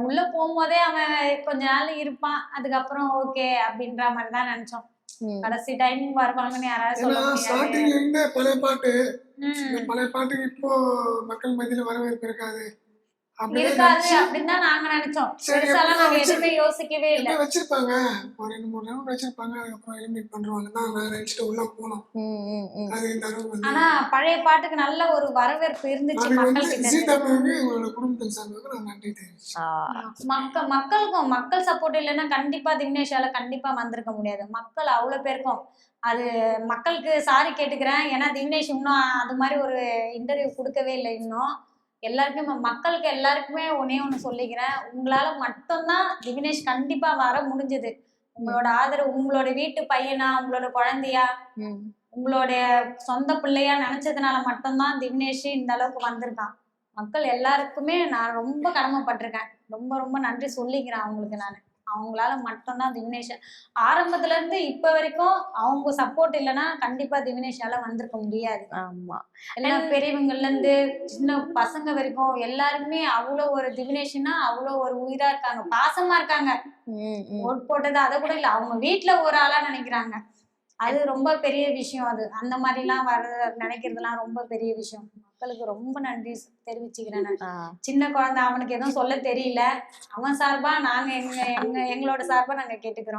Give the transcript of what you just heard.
உள்ள போகும்போதே அவன் கொஞ்ச நாள் இருப்பான், அதுக்கப்புறம் ஓகே அப்படின்ற மாதிரிதான் நினைச்சோம். கடைசி டைம் வருவாங்கன்னு யாராவது சொல்ல முடியாது. ஸ்டார்டிங்ல இருந்தே பழைய பாட்டு, இந்த பழைய பாட்டுக்கு இப்போ மக்கள் மத்தியில வரவேற்பு இருக்காது இருக்காது அப்படின்னு தான் நாங்க நினைச்சோம். பெருசாலாம் நாங்க எதுவுமே யோசிக்கவே இல்லை. வச்சிருப்பாங்க, ஒரு 2-3 ரவுண்ட் வச்சிருப்பாங்க, அதுக்கப்புறம் எலிமினேட் பண்றாங்க தான் நான் நினைச்சிட்டு உள்ள போனோம். அது இந்த அளவுக்கு ஆனா பழைய பாட்டுக்கு நல்ல ஒரு வரவேற்பு இருந்துச்சு மக்கள் கிட்ட. உங்களோட குடும்பத்தின் சார்பாக நான் நன்றி தெரிவிச்சேன். மக்களுக்கும் மக்கள் சப்போர்ட் இல்லைன்னா கண்டிப்பா தினேஷால கண்டிப்பா வந்திருக்க முடியாது. மக்கள் அவ்வளவு பேருக்கும் அது மக்களுக்கு சாரி கேட்டுக்கிறேன். ஏன்னா தினேஷ் இன்னும் அது மாதிரி ஒரு இன்டர்வியூ கொடுக்கவே இல்லை இன்னும். எல்லாருக்குமே மக்களுக்கு எல்லாருக்குமே ஒன்னே ஒண்ணு சொல்லிக்கிறேன், உங்களால மட்டும்தான் திவினேஷ் கண்டிப்பா வர முடிஞ்சது. உங்களோட ஆதரவு, உங்களோட வீட்டு பையனா, உங்களோட குழந்தையா, உங்களுடைய சொந்த பிள்ளையா நினைச்சதுனால மட்டும்தான் திவினேஷ் இந்த அளவுக்கு வந்திருக்கான். மக்கள் எல்லாருக்குமே நான் ரொம்ப கடமைப்பட்டிருக்கேன். ரொம்ப ரொம்ப நன்றி சொல்லிக்கிறேன் அவங்களுக்கு. நான் அவங்களால மட்டும்தான் திவினேஷ் ஆரம்பத்துல இருந்து இப்ப வரைக்கும் அவங்க சப்போர்ட் இல்லைன்னா கண்டிப்பா திவினேஷால வந்திருக்க முடியாது. ஆமா, எல்லா பெரியவங்கள்ல இருந்து சின்ன பசங்க வரைக்கும் எல்லாருமே அவ்வளவு ஒரு திவினேஷனா அவ்வளவு ஒரு உயிரா இருக்காங்க, பாசமா இருக்காங்க. ஓட் போட்டது அதை கூட இல்ல, அவங்க வீட்டுல ஒரு ஆளா நினைக்கிறாங்க. அது ரொம்ப பெரிய விஷயம். அது அந்த மாதிரி எல்லாம் நினைக்கிறதுலாம் ரொம்ப பெரிய விஷயம். மக்களுக்கு ரொம்ப நன்றி தெரிவிச்சுக்கிறேன். சின்ன குழந்தை, அவனுக்கு எதுவும் சொல்ல தெரியல. அவன் சார்பா நாங்க எங்களோட சார்பா நாங்க கேட்டுக்கிறோம்.